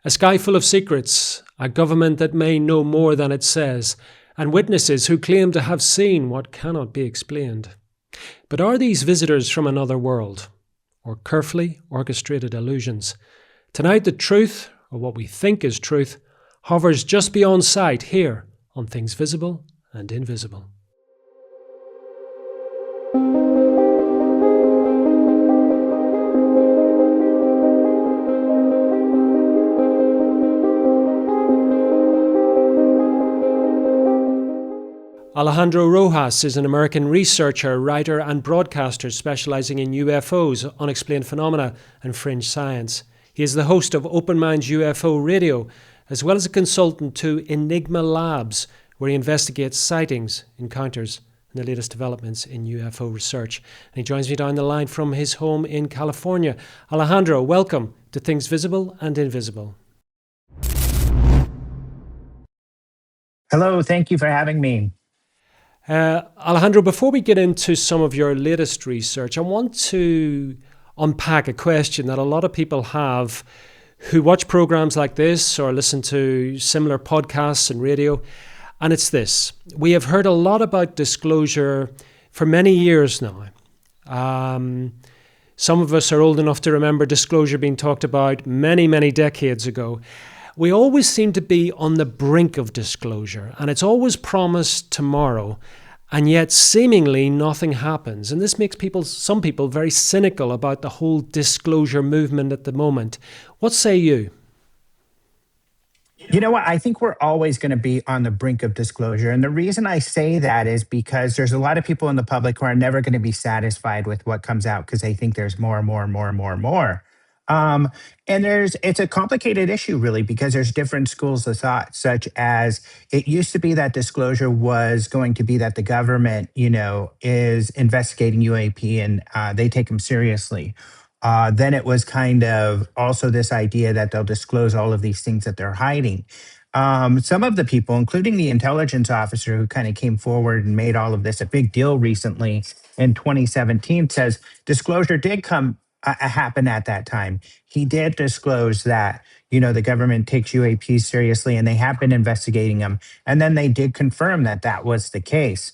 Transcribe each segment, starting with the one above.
A sky full of secrets, a government that may know more than it says, and witnesses who claim to have seen what cannot be explained. But are these visitors from another world, or carefully orchestrated illusions? Tonight, the truth, or what we think is truth, hovers just beyond sight here on Things Visible and Invisible. Alejandro Rojas is an American researcher, writer and broadcaster specializing in UFOs, unexplained phenomena and fringe science. He is the host of Open Minds UFO Radio, as well as a consultant to Enigma Labs, where he investigates sightings, encounters and the latest developments in UFO research. And he joins me down the line from his home in California. Alejandro, welcome to Things Visible and Invisible. Hello, thank you for having me. Alejandro, before we get into some of your latest research, I want to unpack a question that a lot of people have who watch programs like this or listen to similar podcasts and radio. And it's this. We have heard a lot about disclosure for many years now. Some of us are old enough to remember disclosure being talked about many, many decades ago. We always seem to be on the brink of disclosure, and it's always promised tomorrow, and yet seemingly nothing happens. And this makes some people very cynical about the whole disclosure movement at the moment. What say you? You know what? I think we're always going to be on the brink of disclosure. And the reason I say that is because there's a lot of people in the public who are never going to be satisfied with what comes out because they think there's more and more and more and more and more. Um, and it's a complicated issue, really, because there's different schools of thought, such as it used to be that disclosure was going to be that the government, is investigating UAP and they take them seriously. Then it was kind of also this idea that they'll disclose all of these things that they're hiding. Some of the people, including the intelligence officer who kind of came forward and made all of this a big deal recently in 2017, says disclosure did happen at that time. He did disclose that, the government takes UAPs seriously and they have been investigating them. And then they did confirm that that was the case.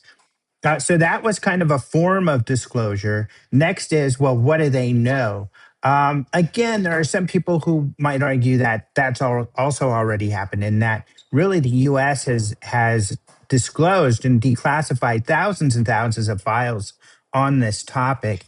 So that was kind of a form of disclosure. Next is, well, what do they know? Again, there are some people who might argue that that's also already happened, and that really the U.S. has disclosed and declassified thousands and thousands of files on this topic.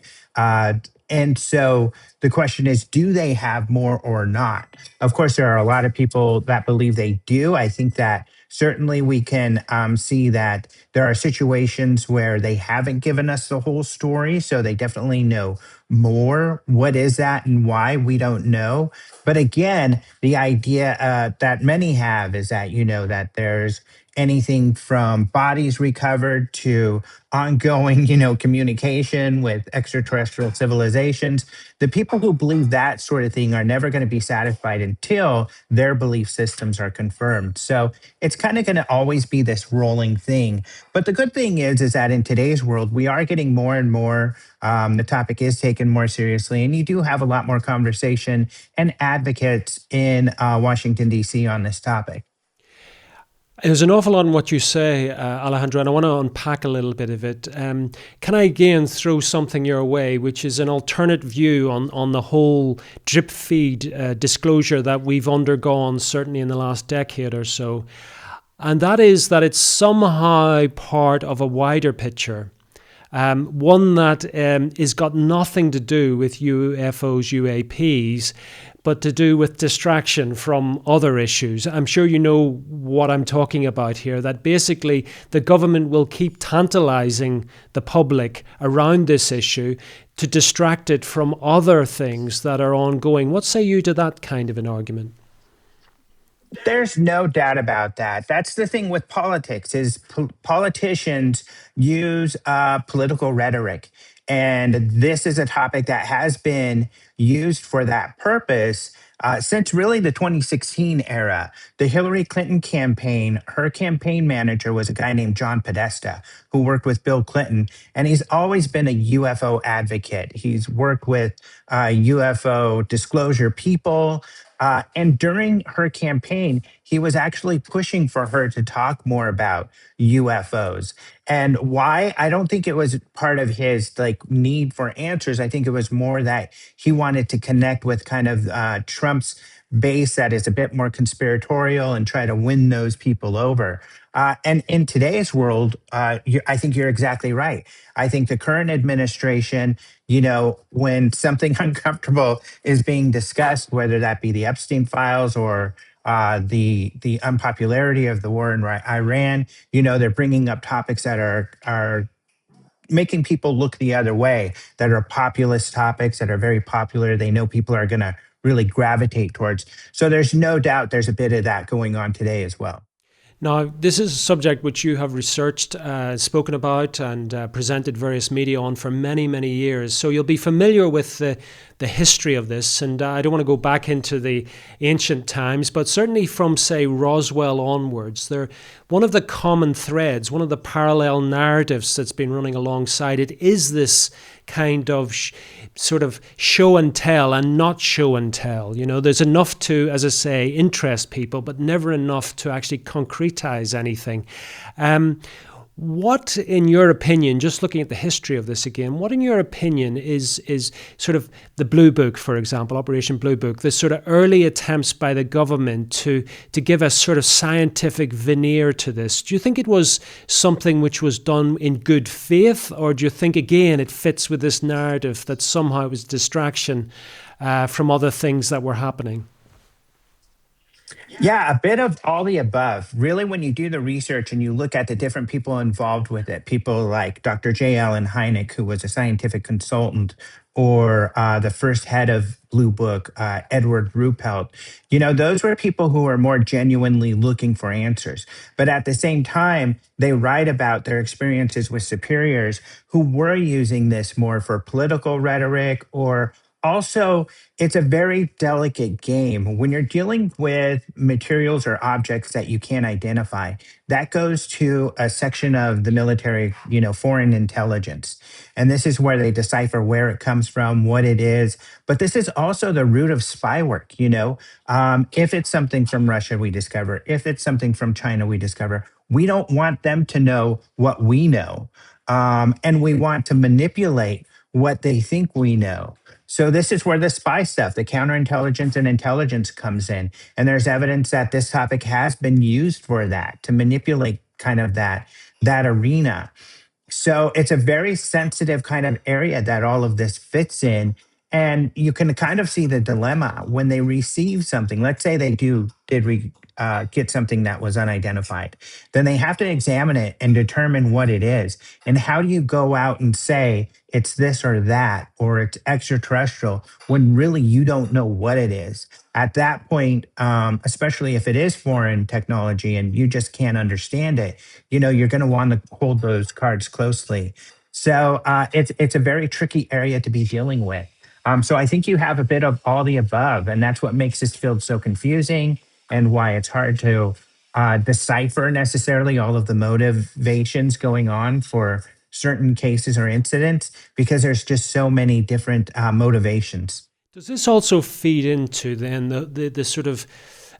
And so the question is, do they have more or not? Of course, there are a lot of people that believe they do. I think that certainly we can see that there are situations where they haven't given us the whole story. So they definitely know more. What is that and why? We don't know. But again, the idea that many have is that, that there's anything from bodies recovered to ongoing, communication with extraterrestrial civilizations. The people who believe that sort of thing are never going to be satisfied until their belief systems are confirmed. So it's kind of going to always be this rolling thing. But the good thing is that in today's world, we are getting more and more. The topic is taken more seriously, and you do have a lot more conversation and advocates in Washington, D.C. on this topic. There's an awful lot in what you say, Alejandro, and I want to unpack a little bit of it. Can I again throw something your way, which is an alternate view on the whole drip feed disclosure that we've undergone, certainly in the last decade or so? And that is that it's somehow part of a wider picture. One that is got nothing to do with UFOs, UAPs, but to do with distraction from other issues. I'm sure you know what I'm talking about here, that basically the government will keep tantalizing the public around this issue to distract it from other things that are ongoing. What say you to that kind of an argument? There's no doubt about that. That's the thing with politics is politicians use political rhetoric. And this is a topic that has been used for that purpose since really the 2016 era. The Hillary Clinton campaign, her campaign manager was a guy named John Podesta, who worked with Bill Clinton. And he's always been a UFO advocate. He's worked with UFO disclosure people. And during her campaign, he was actually pushing for her to talk more about UFOs. And why? I don't think it was part of his like need for answers. I think it was more that he wanted to connect with kind of Trump's base that is a bit more conspiratorial and try to win those people over. And in today's world, I think you're exactly right. I think the current administration, when something uncomfortable is being discussed, whether that be the Epstein files or the unpopularity of the war in Iran, they're bringing up topics that are making people look the other way, that are populist topics that are very popular. They know people are going to really gravitate towards. So there's no doubt there's a bit of that going on today as well. Now, this is a subject which you have researched, spoken about, and presented various media on for many, many years. So you'll be familiar with the history of this. And I don't want to go back into the ancient times, but certainly from, say, Roswell onwards, one of the common threads, one of the parallel narratives that's been running alongside it is this kind of sort of show and tell and not show and tell. There's enough to, as I say, interest people, but never enough to actually concretize anything. What, in your opinion, just looking at the history of this again, what, in your opinion, is sort of the Blue Book, for example, Operation Blue Book, the sort of early attempts by the government to give a sort of scientific veneer to this? Do you think it was something which was done in good faith, or do you think, again, it fits with this narrative that somehow it was distraction from other things that were happening? Yeah, a bit of all the above. Really, when you do the research and you look at the different people involved with it, people like Dr. J. Allen Hynek, who was a scientific consultant, or the first head of Blue Book, Edward Ruppelt, those were people who were more genuinely looking for answers. But at the same time, they write about their experiences with superiors who were using this more for political rhetoric, or also it's a very delicate game when you're dealing with materials or objects that you can't identify. That goes to a section of the military, foreign intelligence. And this is where they decipher where it comes from, what it is. But this is also the root of spy work. If it's something from Russia, we discover. If it's something from China, we discover. We don't want them to know what we know. And we want to manipulate what they think we know. So this is where the spy stuff, the counterintelligence and intelligence comes in. And there's evidence that this topic has been used for that, to manipulate kind of that arena. So it's a very sensitive kind of area that all of this fits in. And you can kind of see the dilemma when they receive something. Let's say they get something that was unidentified. Then they have to examine it and determine what it is. And how do you go out and say it's this or that, or it's extraterrestrial, when really you don't know what it is? At that point, especially if it is foreign technology and you just can't understand it, you're going to want to hold those cards closely. So it's a very tricky area to be dealing with. So I think you have a bit of all the above, and that's what makes this field so confusing and why it's hard to decipher necessarily all of the motivations going on for certain cases or incidents, because there's just so many different motivations. Does this also feed into then the sort of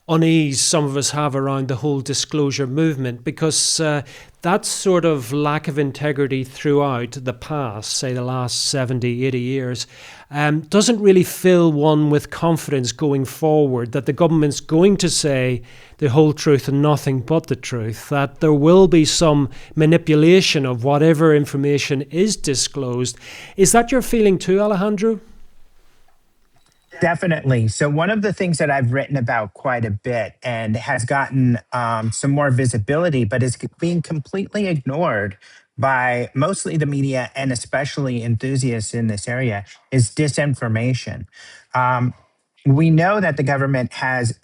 unease some of us have around the whole disclosure movement? Because that sort of lack of integrity throughout the past, say the last 70, 80 years, doesn't really fill one with confidence going forward that the government's going to say the whole truth and nothing but the truth, that there will be some manipulation of whatever information is disclosed. Is that your feeling too, Alejandro? Definitely. So, one of the things that I've written about quite a bit and has gotten some more visibility, but is being completely ignored by mostly the media and especially enthusiasts in this area, is disinformation. Um, we know that the government has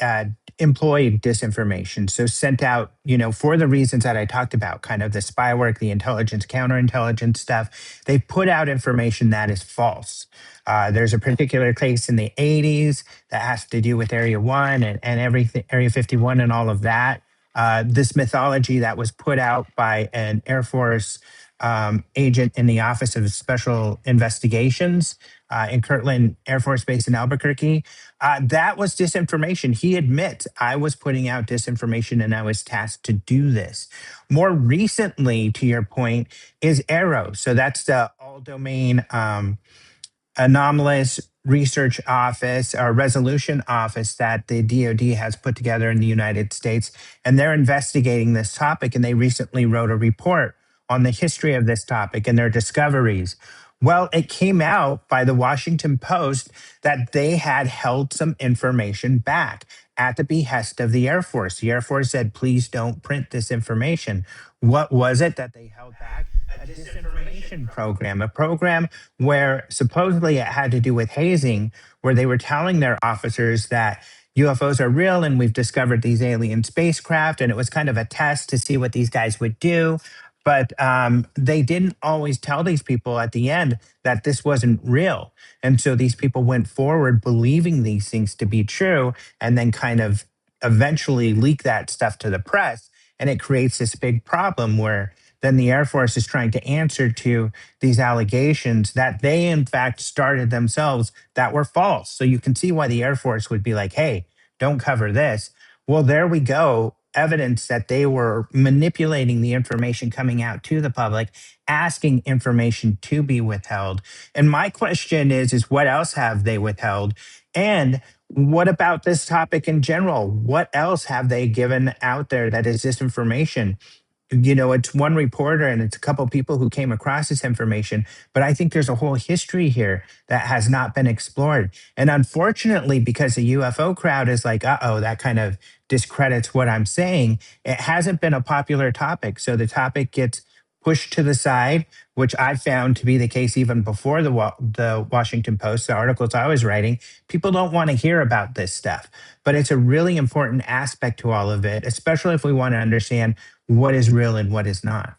employed disinformation, so sent out, for the reasons that I talked about, kind of the spy work, the intelligence, counterintelligence stuff. They put out information that is false. There's a particular case in the 80s that has to do with Area 1 and everything, Area 51 and all of that. this mythology that was put out by an Air Force agent in the Office of Special Investigations in Kirtland Air Force Base in Albuquerque. That was disinformation. He admits I was putting out disinformation and I was tasked to do this. More recently, to your point, is Arrow. So that's the all domain anomalous research office or resolution office that the DoD has put together in the United States. And they're investigating this topic. And they recently wrote a report on the history of this topic and their discoveries. Well, it came out by the Washington Post that they had held some information back at the behest of the Air Force. The Air Force said, please don't print this information. What was it that they held back? A disinformation program, a program where supposedly it had to do with hazing, where they were telling their officers that UFOs are real and we've discovered these alien spacecraft. And it was kind of a test to see what these guys would do. But they didn't always tell these people at the end that this wasn't real. And so these people went forward believing these things to be true and then kind of eventually leak that stuff to the press. And it creates this big problem where then the Air Force is trying to answer to these allegations that they, in fact, started themselves that were false. So you can see why the Air Force would be like, hey, don't cover this. Well, there we go. Evidence that they were manipulating the information coming out to the public, asking information to be withheld. And my question is what else have they withheld? And what about this topic in general? What else have they given out there that is disinformation? It's one reporter and it's a couple people who came across this information, but I think there's a whole history here that has not been explored. And unfortunately, because the UFO crowd is like, uh-oh, that kind of discredits what I'm saying, it hasn't been a popular topic. So the topic gets pushed to the side, which I found to be the case even before the Washington Post, the articles I was writing. People don't want to hear about this stuff, but it's a really important aspect to all of it, especially if we want to understand what is real and what is not.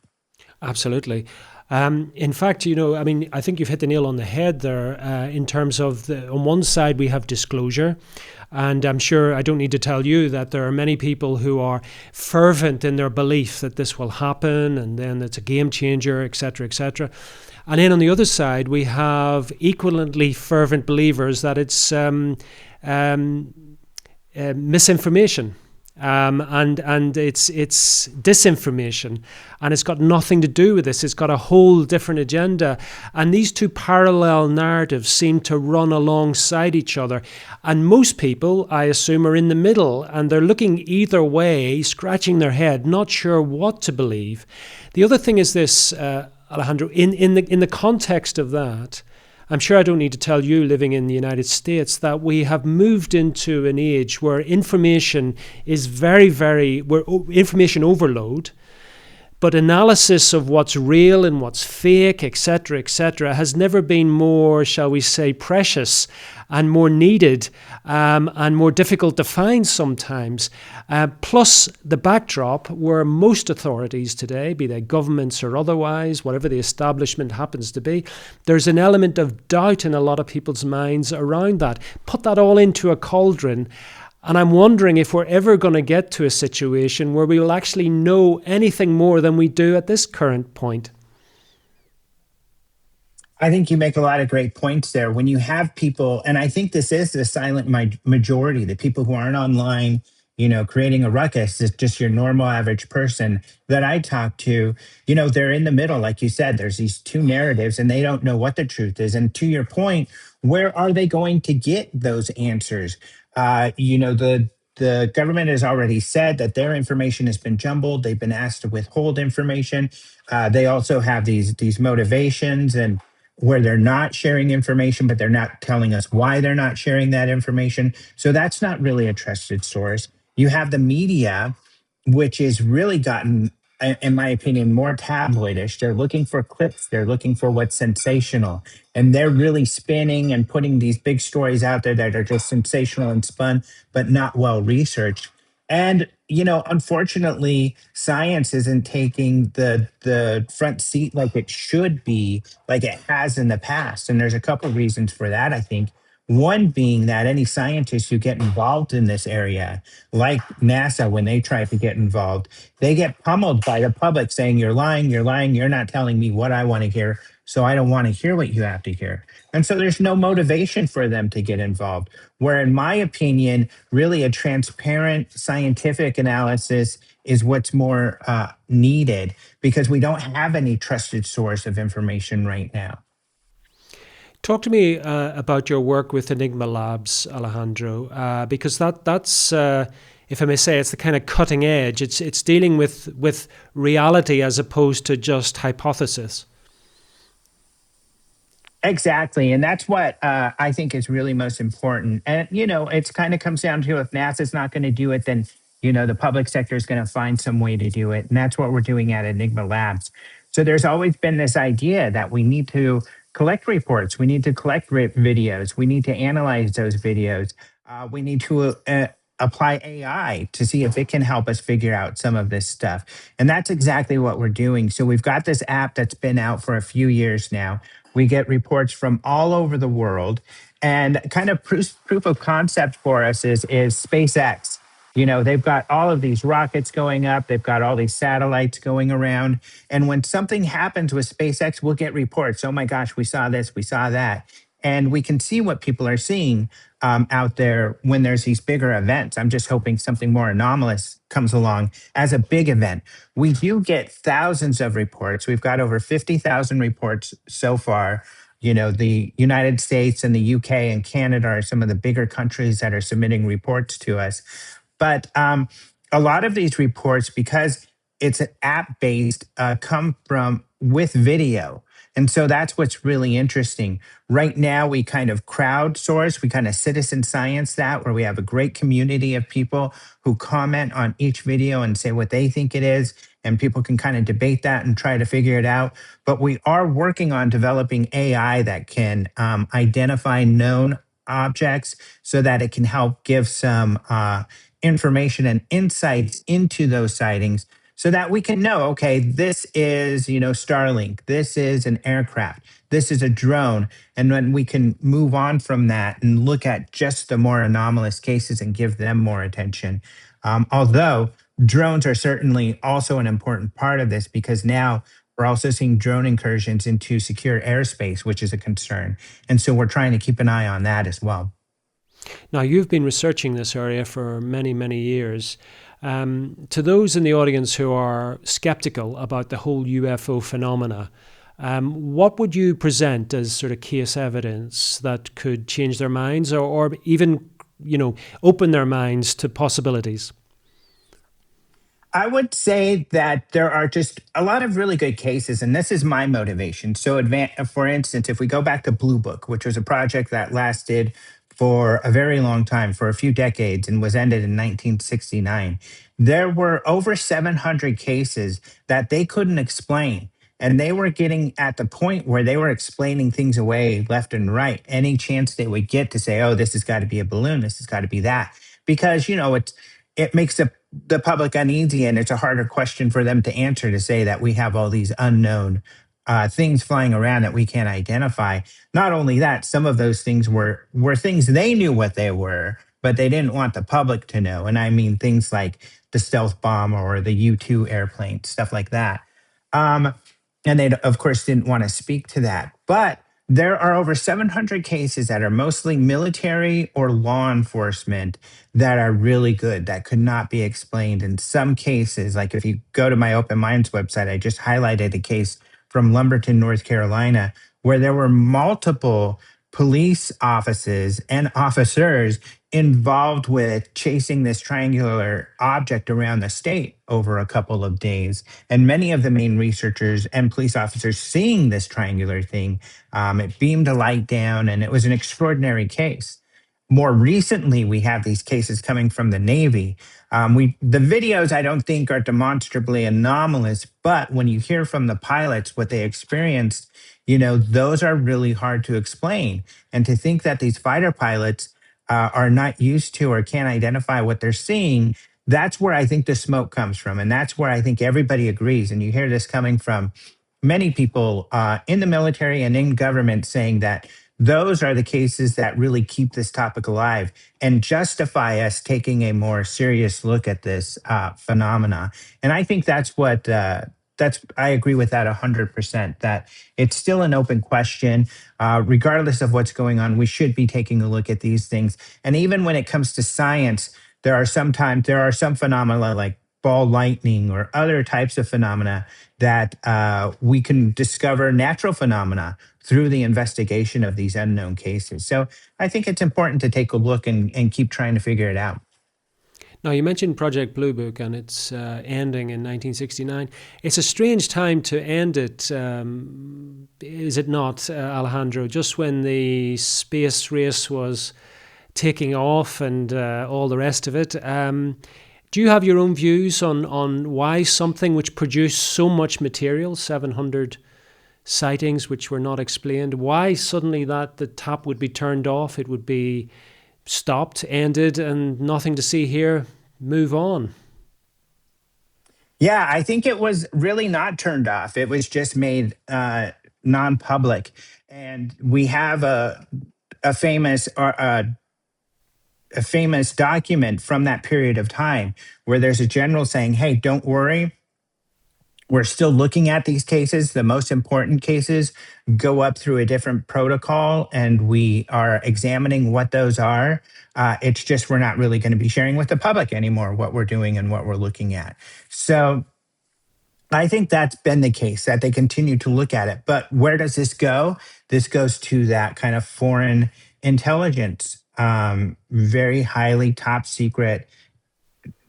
Absolutely. In fact, I mean, I think you've hit the nail on the head there in terms of on one side, we have disclosure. And I'm sure I don't need to tell you that there are many people who are fervent in their belief that this will happen and then it's a game changer, et cetera, et cetera. And then on the other side, we have equivalently fervent believers that it's misinformation. And it's disinformation, and it's got nothing to do with this. It's got a whole different agenda, and these two parallel narratives seem to run alongside each other. And most people, I assume, are in the middle, and they're looking either way, scratching their head, not sure what to believe. The other thing is this, Alejandro, in the context of that. I'm sure I don't need to tell you, living in the United States, that we have moved into an age where information is where information overload, but analysis of what's real and what's fake, etc., has never been more, shall we say, precious and more needed and more difficult to find sometimes. Plus the backdrop where most authorities today, be they governments or otherwise, whatever the establishment happens to be, there's an element of doubt in a lot of people's minds around that. Put that all into a cauldron, and I'm wondering if we're ever going to get to a situation where we will actually know anything more than we do at this current point. I think you make a lot of great points there. When you have people, and I think this is the silent majority, the people who aren't online, creating a ruckus, is just your normal average person that I talk to, they're in the middle. Like you said, there's these two narratives and they don't know what the truth is. And to your point, where are they going to get those answers? The government has already said that their information has been jumbled. They've been asked to withhold information. They also have these motivations and where they're not sharing information, but they're not telling us why they're not sharing that information. So that's not really a trusted source. You have the media, which is really gotten, in my opinion, more tabloidish. They're looking for clips. They're looking for what's sensational. And they're really spinning and putting these big stories out there that are just sensational and spun, but not well researched. And unfortunately, science isn't taking the front seat like it should be, like it has in the past. And there's a couple reasons for that, I think. One being that any scientists who get involved in this area, like NASA, when they try to get involved, they get pummeled by the public saying, you're lying, you're not telling me what I want to hear. So I don't want to hear what you have to hear. And so there's no motivation for them to get involved. Where, in my opinion, really a transparent scientific analysis is what's more needed because we don't have any trusted source of information right now. Talk to me about your work with Enigma Labs, Alejandro, because that's, if I may say, it's the kind of cutting edge. It's dealing with reality as opposed to just hypothesis. Exactly. And that's what I think is really most important. And, it's kind of comes down to if NASA's not going to do it, then, the public sector is going to find some way to do it. And that's what we're doing at Enigma Labs. So there's always been this idea that we need to collect reports, we need to collect videos, we need to analyze those videos, we need to apply AI to see if it can help us figure out some of this stuff. And that's exactly what we're doing. So we've got this app that's been out for a few years now. We get reports from all over the world. And kind of proof of concept for us is SpaceX. They've got all of these rockets going up, they've got all these satellites going around. And when something happens with SpaceX, we'll get reports. Oh my gosh, we saw this, we saw that. And we can see what people are seeing out there when there's these bigger events. I'm just hoping something more anomalous comes along as a big event. We do get thousands of reports. We've got over 50,000 reports so far. The United States and the UK and Canada are some of the bigger countries that are submitting reports to us. But a lot of these reports, because it's an app based, come from with video. And so that's what's really interesting. Right now, we kind of crowdsource, we kind of citizen science that, where we have a great community of people who comment on each video and say what they think it is. And people can kind of debate that and try to figure it out. But we are working on developing AI that can identify known objects so that it can help give some information and insights into those sightings so that we can know, okay, this is, Starlink, this is an aircraft, this is a drone. And then we can move on from that and look at just the more anomalous cases and give them more attention. Although drones are certainly also an important part of this because now we're also seeing drone incursions into secure airspace, which is a concern. And so we're trying to keep an eye on that as well. Now, you've been researching this area for many, many years. To those in the audience who are skeptical about the whole UFO phenomena, what would you present as sort of case evidence that could change their minds or even, open their minds to possibilities? I would say that there are just a lot of really good cases, and this is my motivation. So, for instance, if we go back to Blue Book, which was a project that lasted for a very long time, for a few decades, and was ended in 1969, there were over 700 cases that they couldn't explain. And they were getting at the point where they were explaining things away left and right. Any chance they would get to say, oh, this has got to be a balloon, this has got to be that. Because, it makes the public uneasy and it's a harder question for them to answer to say that we have all these unknown things flying around that we can't identify. Not only that, some of those things were things they knew what they were, but they didn't want the public to know. And I mean things like the stealth bomb or the U-2 airplane, stuff like that. Um, and they, of course, didn't want to speak to that. But there are over 700 cases that are mostly military or law enforcement that are really good, that could not be explained. In some cases, like if you go to my Open Minds website, I just highlighted a case from Lumberton, North Carolina, where there were multiple police offices and officers involved with chasing this triangular object around the state over a couple of days. And many of the main researchers and police officers seeing this triangular thing, it beamed a light down, and it was an extraordinary case. More recently, we have these cases coming from the Navy. The videos I don't think are demonstrably anomalous, but when you hear from the pilots what they experienced, those are really hard to explain. And to think that these fighter pilots are not used to or can't identify what they're seeing, that's where I think the smoke comes from. And that's where I think everybody agrees. And you hear this coming from many people in the military and in government saying that those are the cases that really keep this topic alive and justify us taking a more serious look at this phenomena. And I think I agree with that 100%, that it's still an open question. Regardless of what's going on, we should be taking a look at these things. And even when it comes to science, there are some phenomena like ball lightning or other types of phenomena that we can discover natural phenomena through the investigation of these unknown cases. So I think it's important to take a look and keep trying to figure it out. Now, you mentioned Project Blue Book and its ending in 1969. It's a strange time to end it, is it not, Alejandro? Just when the space race was taking off and all the rest of it. Do you have your own views on why something which produced so much material, 700 sightings which were not explained, why suddenly that the tap would be turned off, it would be stopped, ended, and nothing to see here, move on? Yeah, I think it was really not turned off. It was just made non-public, and we have a famous a famous document from that period of time where there's a general saying, "Hey, don't worry. We're still looking at these cases. The most important cases go up through a different protocol, and we are examining what those are. It's just we're not really going to be sharing with the public anymore what we're doing and what we're looking at." So I think that's been the case, that they continue to look at it. But where does this go? This goes to that kind of foreign intelligence, very highly top secret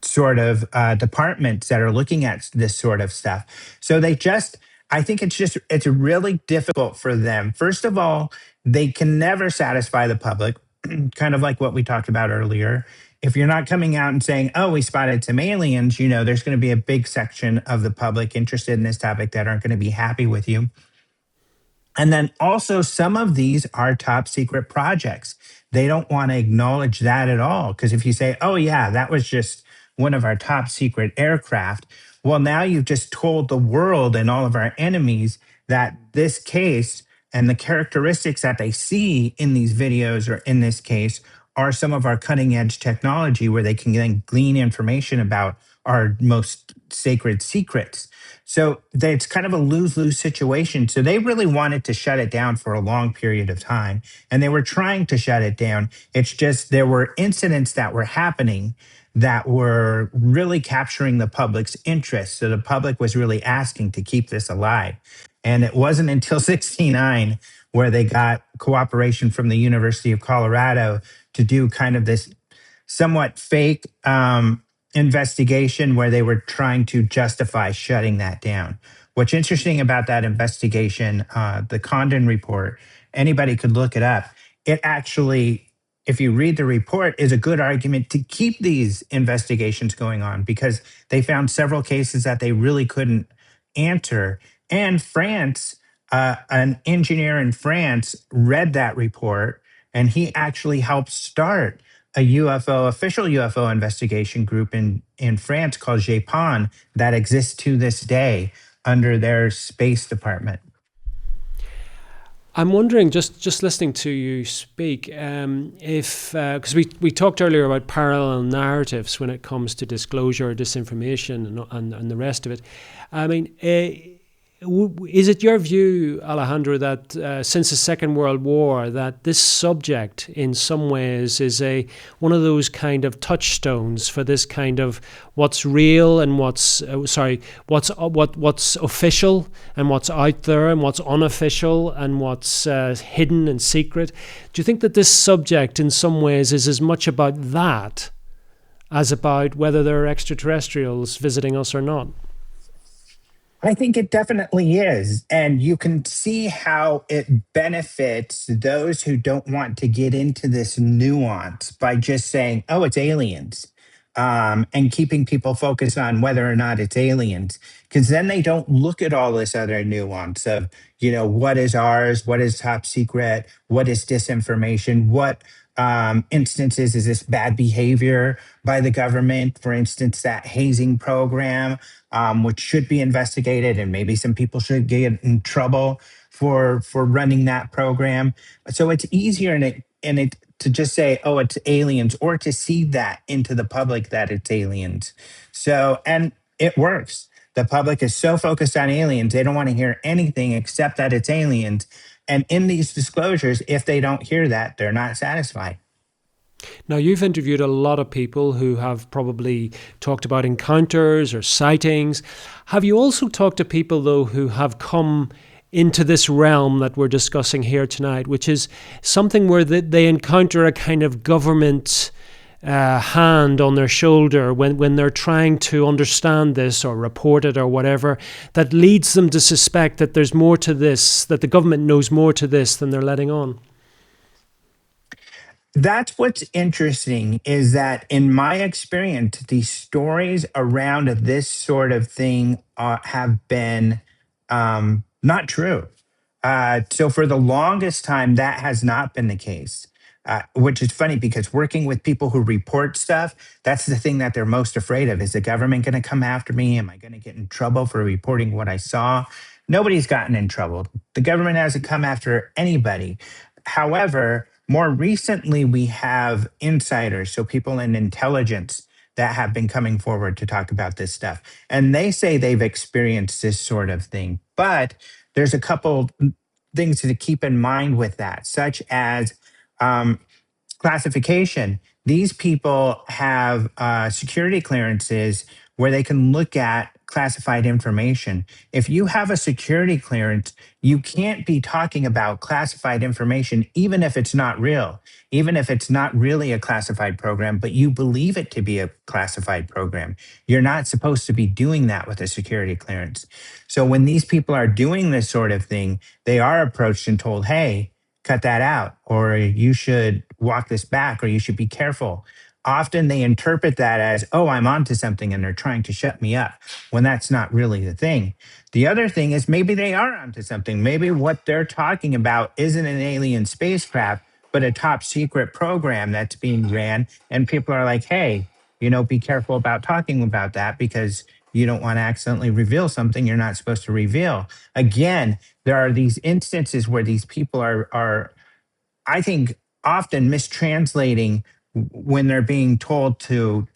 sort of departments that are looking at this sort of stuff. So I think it's really difficult for them. First of all, they can never satisfy the public, kind of like what we talked about earlier. If you're not coming out and saying, "Oh, we spotted some aliens," there's going to be a big section of the public interested in this topic that aren't going to be happy with you. And then also, some of these are top secret projects. They don't want to acknowledge that at all. Because if you say, "Oh, yeah, that was just one of our top secret aircraft," well, now you've just told the world and all of our enemies that this case and the characteristics that they see in these videos or in this case are some of our cutting edge technology where they can then glean information about our most sacred secrets. So it's kind of a lose lose situation. So they really wanted to shut it down for a long period of time. And they were trying to shut it down. It's just there were incidents that were happening that were really capturing the public's interest. So the public was really asking to keep this alive. And it wasn't until 69 where they got cooperation from the University of Colorado to do kind of this somewhat fake investigation where they were trying to justify shutting that down. What's interesting about that investigation, the Condon report, anybody could look it up. It actually, if you read the report, is a good argument to keep these investigations going on because they found several cases that they really couldn't answer. And France, an engineer in France, read that report and he actually helped start a official UFO investigation group in France called JPON that exists to this day under their space department. I'm wondering, just listening to you speak, if because we talked earlier about parallel narratives when it comes to disclosure, disinformation, and the rest of it. I mean, is it your view, Alejandro, that since the Second World War, that this subject, in some ways, is one of those kind of touchstones for this kind of what's real and what's official and what's out there and what's unofficial and what's hidden and secret? Do you think that this subject, in some ways, is as much about that as about whether there are extraterrestrials visiting us or not? I think it definitely is. And you can see how it benefits those who don't want to get into this nuance by just saying, "Oh, it's aliens," and keeping people focused on whether or not it's aliens. Because then they don't look at all this other nuance of, what is ours, what is top secret, what is disinformation, what instances is this bad behavior by the government. For instance, that hazing program, which should be investigated, and maybe some people should get in trouble for running that program. So it's easier in it to just say, oh, it's aliens, or to see that into the public that it's aliens. So, and it works. The public is so focused on aliens, they don't want to hear anything except that it's aliens. And in these disclosures, if they don't hear that, they're not satisfied. Now, you've interviewed a lot of people who have probably talked about encounters or sightings. Have you also talked to people, though, who have come into this realm that we're discussing here tonight, which is something where they encounter a kind of government hand on their shoulder when they're trying to understand this or report it or whatever, that leads them to suspect that there's more to this, that the government knows more to this than they're letting on? That's what's interesting is that in my experience, the stories around this sort of thing have been not true. So for the longest time, that has not been the case. Which is funny because working with people who report stuff, that's the thing that they're most afraid of. Is the government going to come after me? Am I going to get in trouble for reporting what I saw? Nobody's gotten in trouble. The government hasn't come after anybody. However, more recently, we have insiders, so people in intelligence that have been coming forward to talk about this stuff. And they say they've experienced this sort of thing. But there's a couple things to keep in mind with that, such as um, classification. These people have security clearances where they can look at classified information. If you have a security clearance, you can't be talking about classified information, even if it's not real, even if it's not really a classified program, but you believe it to be a classified program. You're not supposed to be doing that with a security clearance. So when these people are doing this sort of thing, they are approached and told, hey, cut that out, or you should walk this back, or you should be careful. Often they interpret that as, oh, I'm onto something and they're trying to shut me up, when that's not really the thing. The other thing is maybe they are onto something. Maybe what they're talking about isn't an alien spacecraft, but a top secret program that's being ran. And people are like, hey, be careful about talking about that because you don't want to accidentally reveal something you're not supposed to reveal. Again, there are these instances where these people are I think often mistranslating when they're being told to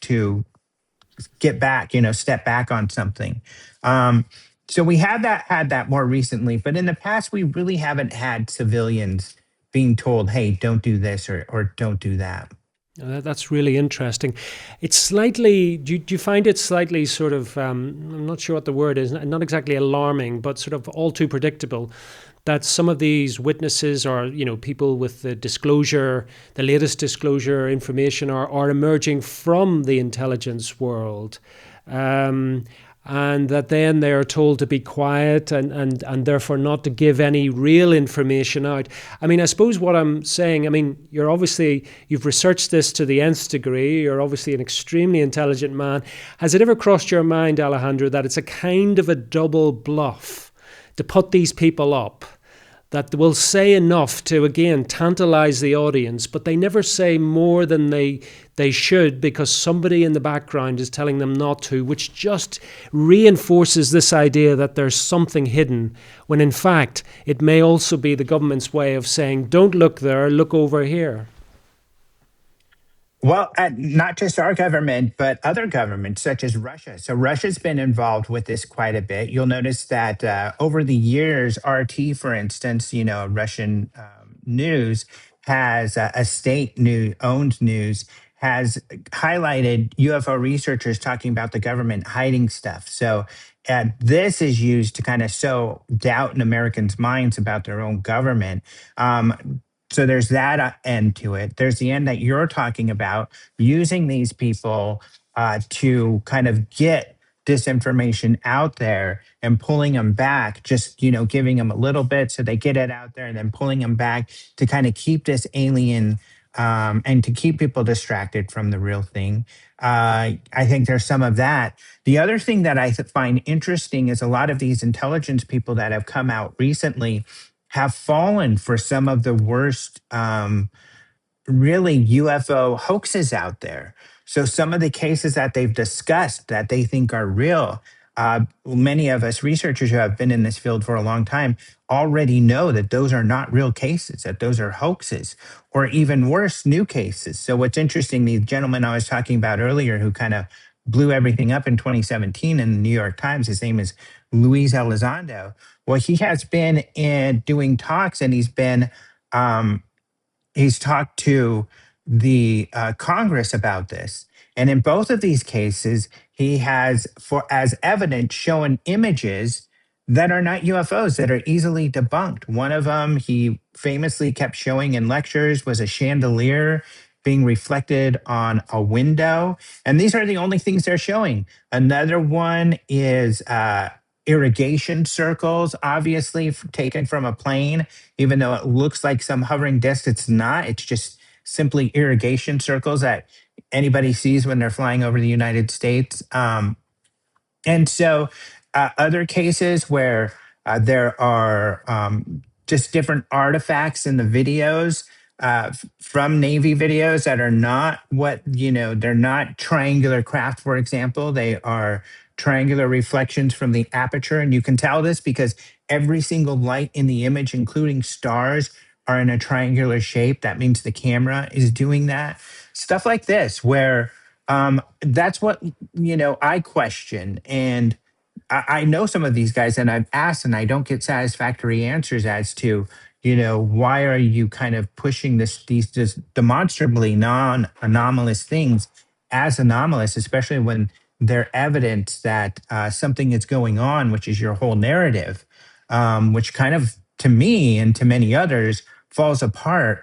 get back, step back on something. Um, so we have had that more recently, but in the past we really haven't had civilians being told, "Hey, don't do this or don't do that." That's really interesting. It's slightly, do you find it slightly sort of, I'm not sure what the word is, not exactly alarming, but sort of all too predictable that some of these witnesses or, people with the disclosure, the latest disclosure information are emerging from the intelligence world. Um, and that then they are told to be quiet and therefore not to give any real information out. I mean, I suppose what I'm saying, I mean, you've researched this to the nth degree, you're obviously an extremely intelligent man. Has it ever crossed your mind, Alejandro, that it's a kind of a double bluff to put these people up, that will say enough to, again, tantalize the audience, but they never say more than they should because somebody in the background is telling them not to, which just reinforces this idea that there's something hidden, when in fact it may also be the government's way of saying, don't look there, look over here. Well, not just our government, but other governments such as Russia. So Russia's been involved with this quite a bit. You'll notice that over the years, RT, for instance, Russian news has a state new owned news has highlighted UFO researchers talking about the government hiding stuff. So this is used to kind of sow doubt in Americans' minds about their own government. So there's that end to it. There's the end that you're talking about, using these people to kind of get disinformation out there and pulling them back, just giving them a little bit so they get it out there, and then pulling them back to kind of keep this alien and to keep people distracted from the real thing. I think there's some of that. The other thing that I find interesting is a lot of these intelligence people that have come out recently have fallen for some of the worst, really UFO hoaxes out there. So some of the cases that they've discussed that they think are real, Many of us researchers who have been in this field for a long time already know that those are not real cases, that those are hoaxes, or even worse, new cases. So, what's interesting, the gentleman I was talking about earlier who kind of blew everything up in 2017 in the New York Times, his name is Luis Elizondo. Well, he has been in doing talks, and um, he's talked to the Congress about this. And in both of these cases, he has, for as evidence, shown images that are not UFOs that are easily debunked. One of them he famously kept showing in lectures was a chandelier being reflected on a window. And these are the only things they're showing. Another one is irrigation circles, obviously taken from a plane, even though it looks like some hovering disk, it's not. It's just simply irrigation circles that anybody sees when they're flying over the United States. And so, other cases where there are just different artifacts in the videos from Navy videos that are not what, they're not triangular craft, for example. They are triangular reflections from the aperture. And you can tell this because every single light in the image, including stars, are in a triangular shape. That means the camera is doing that. Stuff like this, where that's what I question. And I know some of these guys, and I've asked, and I don't get satisfactory answers as to, why are you kind of pushing these just demonstrably non-anomalous things as anomalous, especially when they're evidence that something is going on, which is your whole narrative, which kind of, to me and to many others, falls apart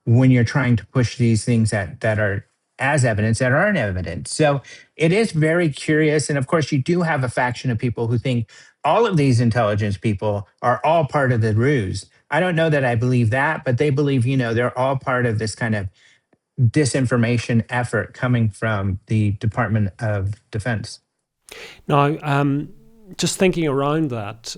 when you're trying to push these things that are as evidence that aren't evidence. So it is very curious. And of course, you do have a faction of people who think all of these intelligence people are all part of the ruse. I don't know that I believe that, but they believe, they're all part of this kind of disinformation effort coming from the Department of Defense. Now, just thinking around that,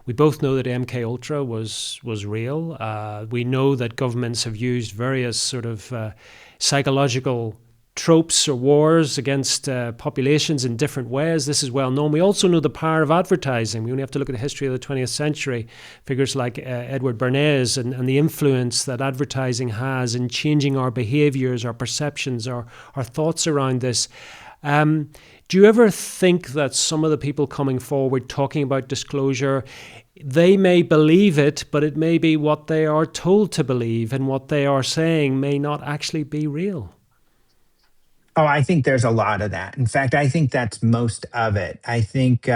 we both know that MK Ultra was real. We know that governments have used various sort of psychological tropes or wars against populations in different ways. This is well known. We also know the power of advertising. We only have to look at the history of the 20th century. Figures like Edward Bernays and the influence that advertising has in changing our behaviors, our perceptions, our thoughts around this. Do you ever think that some of the people coming forward talking about disclosure, they may believe it, but it may be what they are told to believe, and what they are saying may not actually be real? Oh, I think there's a lot of that. In fact, I think that's most of it. I think,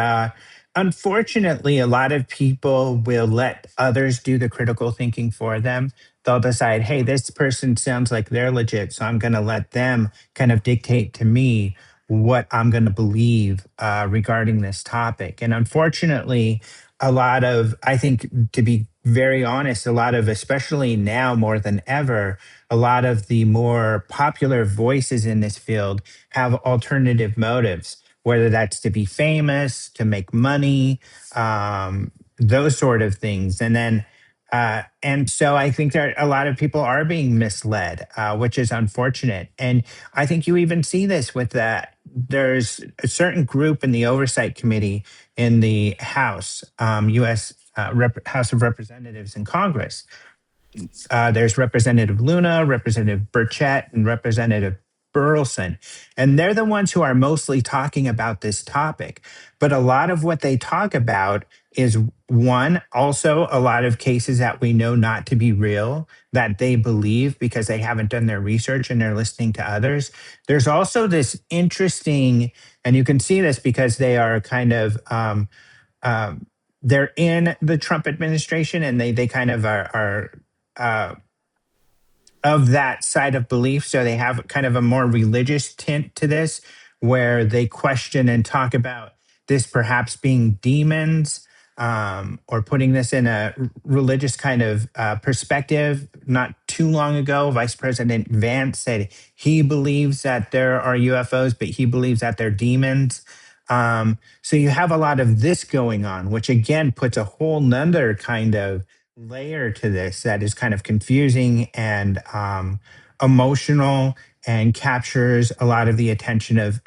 unfortunately, a lot of people will let others do the critical thinking for them. They'll decide, hey, this person sounds like they're legit, so I'm going to let them kind of dictate to me what I'm going to believe regarding this topic. And unfortunately, I think, to be very honest, a lot of, especially now more than ever, a lot of the more popular voices in this field have alternative motives, whether that's to be famous, to make money, those sort of things. And so I think that a lot of people are being misled, which is unfortunate. And I think you even see this with that. There's a certain group in the oversight committee in the House, U.S. House of Representatives in Congress. There's Representative Luna, Representative Burchett, and Representative Burleson. And they're the ones who are mostly talking about this topic. But a lot of what they talk about is, one, also a lot of cases that we know not to be real, that they believe because they haven't done their research and they're listening to others. There's also this interesting, and you can see this because they are kind of, they're in the Trump administration, and they kind of are uh, of that side of belief. So they have kind of a more religious tint to this, where they question and talk about this perhaps being demons, or putting this in a religious kind of perspective. Not too long ago, Vice President Vance said he believes that there are UFOs, but he believes that they're demons. So you have a lot of this going on, which again puts a whole nother kind of layer to this that is kind of confusing and emotional, and captures a lot of the attention of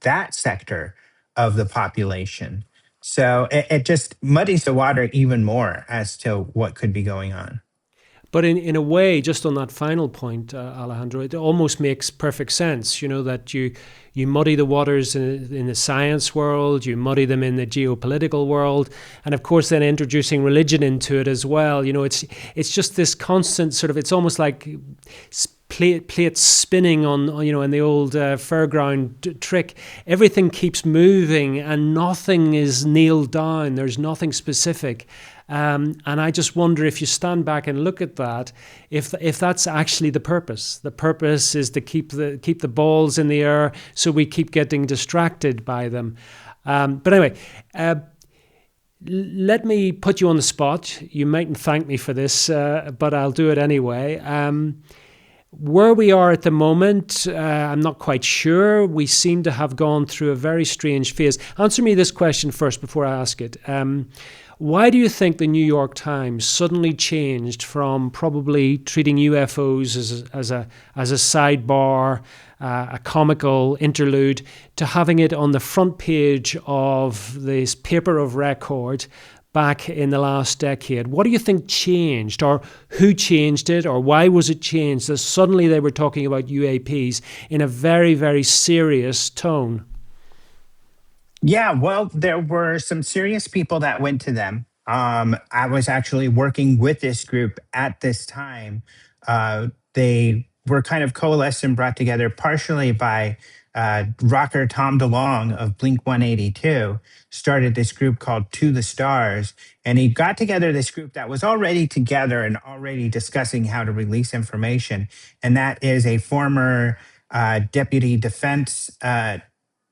that sector of the population. So it just muddies the water even more as to what could be going on. But in a way, just on that final point, Alejandro, it almost makes perfect sense, that you muddy the waters in the science world, you muddy them in the geopolitical world, and of course then introducing religion into it as well. It's just this constant sort of, it's almost like plates spinning on, in the old fairground trick. Everything keeps moving and nothing is nailed down. There's nothing specific. And I just wonder, if you stand back and look at that, if that's actually the purpose. The purpose is to keep the balls in the air, so we keep getting distracted by them. But anyway, let me put you on the spot. You mightn't thank me for this, but I'll do it anyway. Where we are at the moment, I'm not quite sure. We seem to have gone through a very strange phase. Answer me this question first before I ask it. Why do you think the New York Times suddenly changed from probably treating UFOs as a sidebar, a comical interlude, to having it on the front page of this paper of record back in the last decade? What do you think changed, or who changed it, or why was it changed that suddenly they were talking about UAPs in a very, very serious tone? Yeah, well, there were some serious people that went to them. I was actually working with this group at this time. They were kind of coalesced and brought together partially by rocker Tom DeLonge of Blink 182, started this group called To the Stars. And he got together this group that was already together and already discussing how to release information. And that is a former deputy defense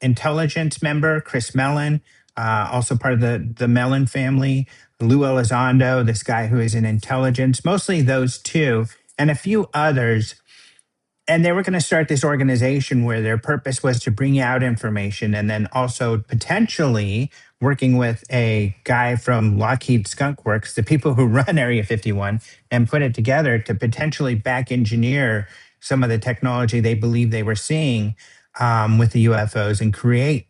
intelligence member, Chris Mellon, also part of the Mellon family, Lou Elizondo, this guy who is in intelligence, mostly those two, and a few others. And they were going to start this organization where their purpose was to bring out information, and then also potentially working with a guy from Lockheed Skunk Works, the people who run Area 51, and put it together to potentially back engineer some of the technology they believe they were seeing with the UFOs, and create,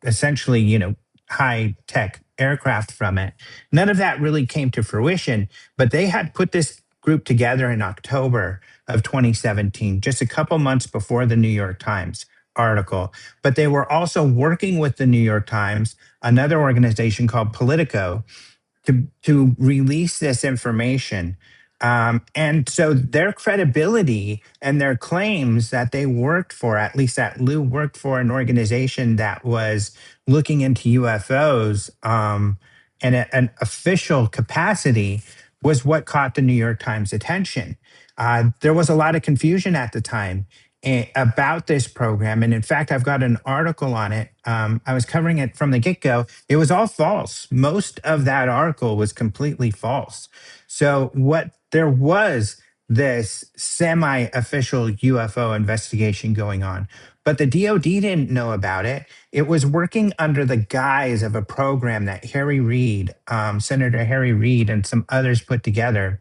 essentially, high tech aircraft from it. None of that really came to fruition, but they had put this group together in October of 2017, just a couple months before the New York Times article. But they were also working with the New York Times, another organization called Politico, to release this information. And so their credibility and their claims that they worked for, at least that Lou worked for an organization that was looking into UFOs in an official capacity, was what caught the New York Times attention. There was a lot of confusion at the time about this program. And in fact, I've got an article on it. I was covering it from the get go. It was all false. Most of that article was completely false. So, what there was this semi official UFO investigation going on, but the DoD didn't know about it. It was working under the guise of a program that Harry Reid, Senator Harry Reid, and some others put together,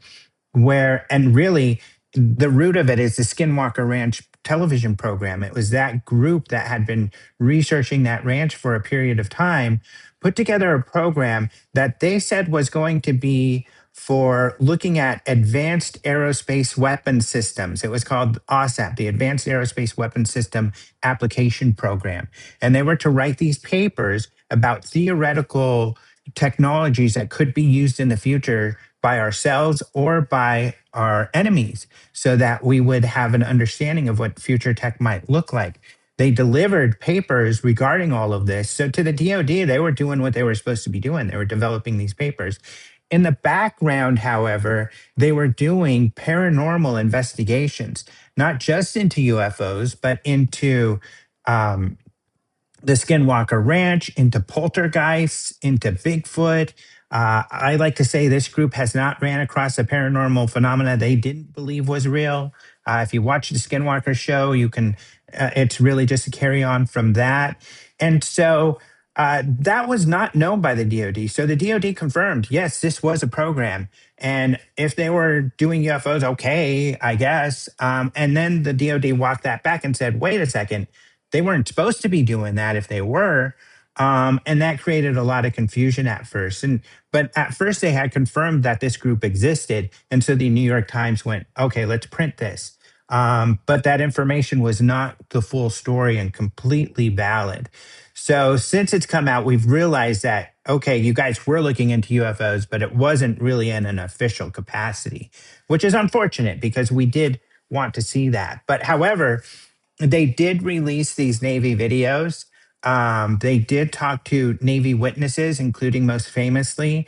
where, and really, the root of it is the Skinwalker Ranch television program. It was that group that had been researching that ranch for a period of time, put together a program that they said was going to be for looking at advanced aerospace weapon systems. It was called OSAP, the Advanced Aerospace Weapon System Application Program. And they were to write these papers about theoretical technologies that could be used in the future by ourselves or by our enemies, so that we would have an understanding of what future tech might look like. They delivered papers regarding all of this. So to the DoD, they were doing what they were supposed to be doing. They were developing these papers. In the background, however, they were doing paranormal investigations, not just into UFOs, but into the Skinwalker Ranch, into poltergeists, into Bigfoot. I like to say this group has not ran across a paranormal phenomena they didn't believe was real. If you watch the Skinwalker show, you can. It's really just a carry on from that, and so that was not known by the DoD. So the DoD confirmed, yes, this was a program, and if they were doing UFOs, okay, I guess. And then the DoD walked that back and said, wait a second, they weren't supposed to be doing that if they were. And that created a lot of confusion at first. But at first they had confirmed that this group existed, and so the New York Times went, "Okay, let's print this." But that information was not the full story and completely valid. So since it's come out, we've realized that, okay, you guys were looking into UFOs, but it wasn't really in an official capacity, which is unfortunate because we did want to see that. But however, they did release these Navy videos. They did talk to Navy witnesses, including most famously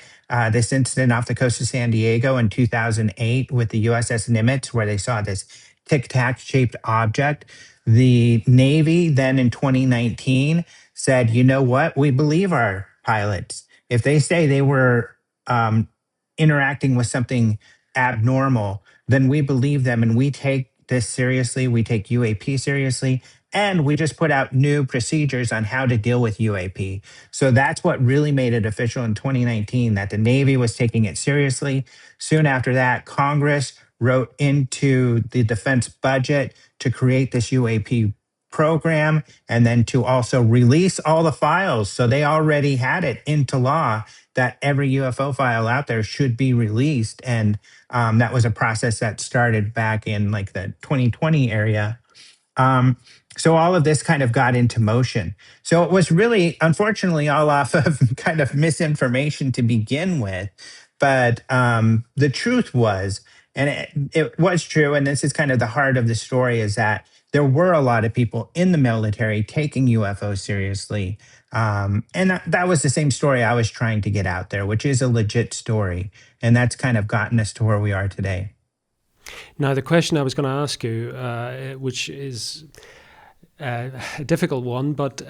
this incident off the coast of San Diego in 2008 with the USS Nimitz, where they saw this tic tac shaped object. The Navy then in 2019 said, you know what? We believe our pilots. If they say they were interacting with something abnormal, then we believe them and we take this seriously. We take UAP seriously. And we just put out new procedures on how to deal with UAP. So that's what really made it official in 2019 that the Navy was taking it seriously. Soon after that, Congress wrote into the defense budget to create this UAP program and then to also release all the files. So they already had it into law that every UFO file out there should be released. And that was a process that started back in like the 2020 area. Um, so all of this kind of got into motion. So it was really, unfortunately, all off of kind of misinformation to begin with. But the truth was, and it was true, and this is kind of the heart of the story, is that there were a lot of people in the military taking UFOs seriously. And that was the same story I was trying to get out there, which is a legit story. And that's kind of gotten us to where we are today. Now, the question I was going to ask you, which is a difficult one, but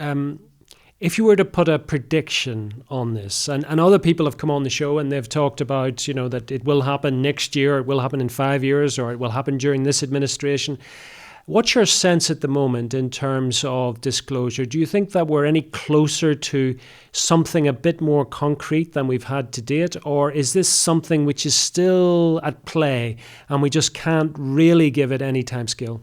if you were to put a prediction on this, and other people have come on the show and they've talked about, that it will happen next year, it will happen in 5 years, or it will happen during this administration. What's your sense at the moment in terms of disclosure? Do you think that we're any closer to something a bit more concrete than we've had to date? Or is this something which is still at play and we just can't really give it any time scale?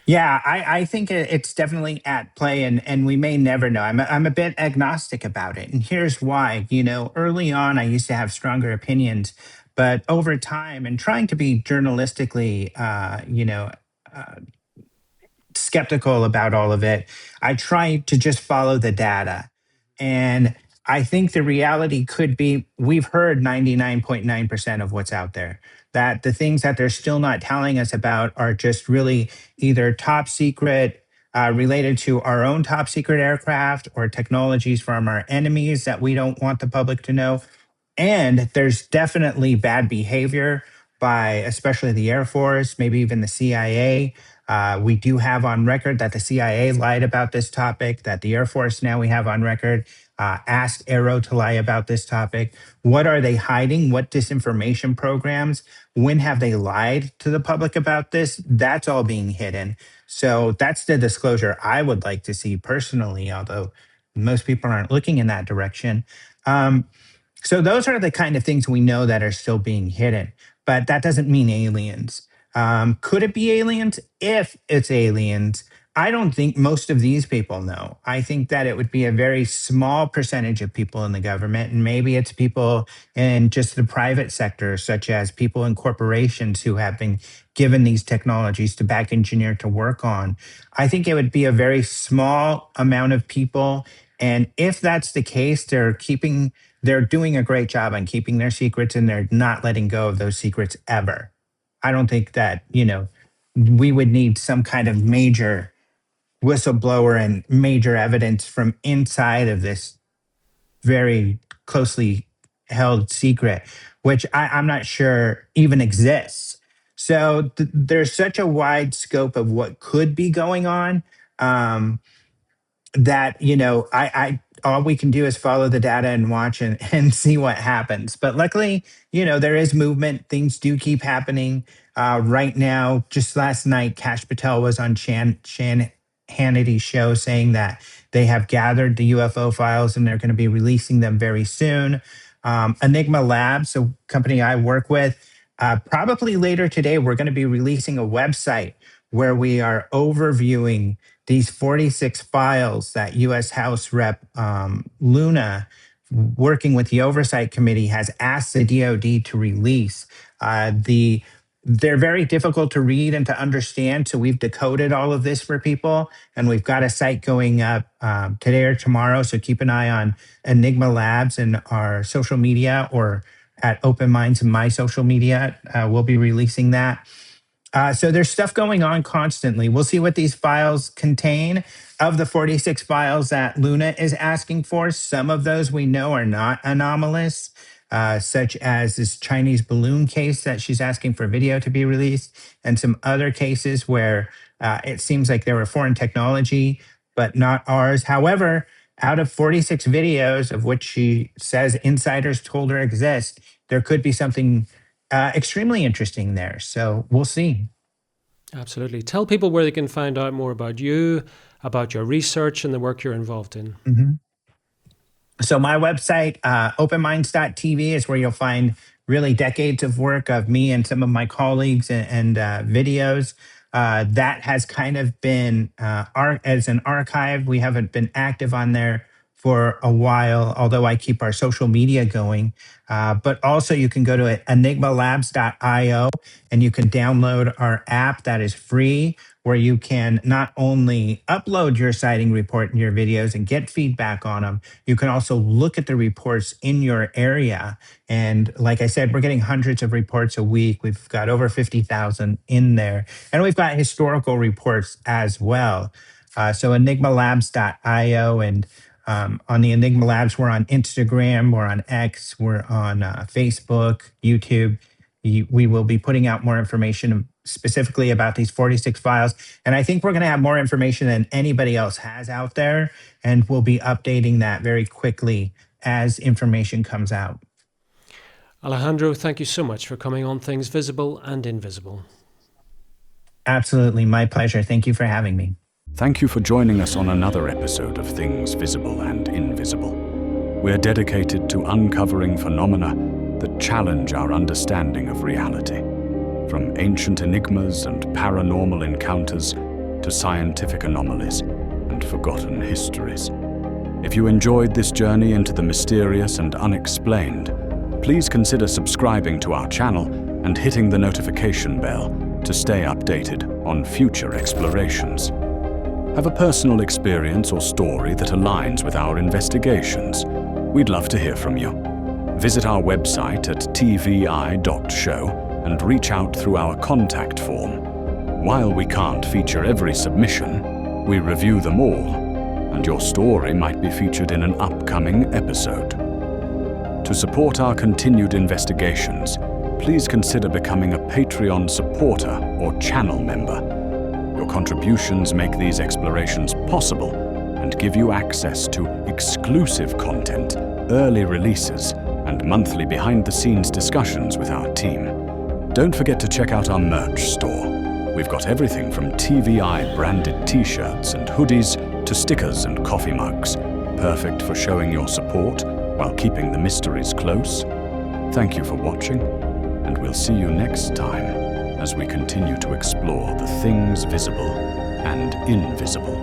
Yeah, I think it's definitely at play, and we may never know. I'm a bit agnostic about it, and here's why. Early on, I used to have stronger opinions, but over time, and trying to be journalistically, uh, skeptical about all of it, I try to just follow the data. And I think the reality could be we've heard 99.9% of what's out there. That the things that they're still not telling us about are just really either top secret, related to our own top secret aircraft, or technologies from our enemies that we don't want the public to know. And there's definitely bad behavior by especially the Air Force, maybe even the CIA. We do have on record that the CIA lied about this topic, that the Air Force now we have on record asked Aero to lie about this topic. What are they hiding? What disinformation programs? When have they lied to the public about this? That's all being hidden. So that's the disclosure I would like to see personally, although most people aren't looking in that direction. So those are the kind of things we know that are still being hidden, but that doesn't mean aliens. Could it be aliens? If it's aliens, I don't think most of these people know. I think that it would be a very small percentage of people in the government, and maybe it's people in just the private sector, such as people in corporations who have been given these technologies to back engineer to work on. I think it would be a very small amount of people. And if that's the case, they're doing a great job on keeping their secrets, and they're not letting go of those secrets ever. I don't think that, we would need some kind of major whistleblower and major evidence from inside of this very closely held secret, which I'm not sure even exists. So there's such a wide scope of what could be going on. That I all we can do is follow the data and watch and see what happens. But luckily, there is movement. Things do keep happening. Right now, just last night, Kash Patel was on Shan Hannity's show saying that they have gathered the UFO files and they're going to be releasing them very soon. Enigma Labs, a company I work with, probably later today, we're going to be releasing a website where we are overviewing these 46 files that U.S. House Rep Luna, working with the Oversight Committee, has asked the DoD to release. They're very difficult to read and to understand, so we've decoded all of this for people, and we've got a site going up today or tomorrow, so keep an eye on Enigma Labs and our social media, or at Open Minds and my social media. We'll be releasing that. So there's stuff going on constantly. We'll see what these files contain. Of the 46 files that Luna is asking for, some of those we know are not anomalous, such as this Chinese balloon case that she's asking for video to be released, and some other cases where it seems like they were foreign technology, but not ours. However, out of 46 videos, of which she says insiders told her exist, there could be something extremely interesting there. So we'll see. Absolutely. Tell people where they can find out more about you, about your research and the work you're involved in. Mm-hmm. So my website, openminds.tv, is where you'll find really decades of work of me and some of my colleagues, and videos. That has kind of been as an archive. We haven't been active on there for a while, although I keep our social media going. But also you can go to enigmalabs.io and you can download our app that is free, where you can not only upload your sighting report and your videos and get feedback on them, you can also look at the reports in your area. And like I said, we're getting hundreds of reports a week. We've got over 50,000 in there. And we've got historical reports as well. So enigmalabs.io, and on the Enigma Labs, we're on Instagram, we're on X, we're on Facebook, YouTube. We will be putting out more information specifically about these 46 files. And I think we're going to have more information than anybody else has out there. And we'll be updating that very quickly as information comes out. Alejandro, thank you so much for coming on Things Visible and Invisible. Absolutely. My pleasure. Thank you for having me. Thank you for joining us on another episode of Things Visible and Invisible. We're dedicated to uncovering phenomena that challenge our understanding of reality, from ancient enigmas and paranormal encounters to scientific anomalies and forgotten histories. If you enjoyed this journey into the mysterious and unexplained, please consider subscribing to our channel and hitting the notification bell to stay updated on future explorations. Have a personal experience or story that aligns with our investigations? We'd love to hear from you. Visit our website at tvi.show and reach out through our contact form. While we can't feature every submission, we review them all, and your story might be featured in an upcoming episode. To support our continued investigations, please consider becoming a Patreon supporter or channel member. Your contributions make these explorations possible and give you access to exclusive content, early releases, and monthly behind-the-scenes discussions with our team. Don't forget to check out our merch store. We've got everything from TVI-branded t-shirts and hoodies to stickers and coffee mugs, perfect for showing your support while keeping the mysteries close. Thank you for watching, and we'll see you next time as we continue to explore the things visible and invisible.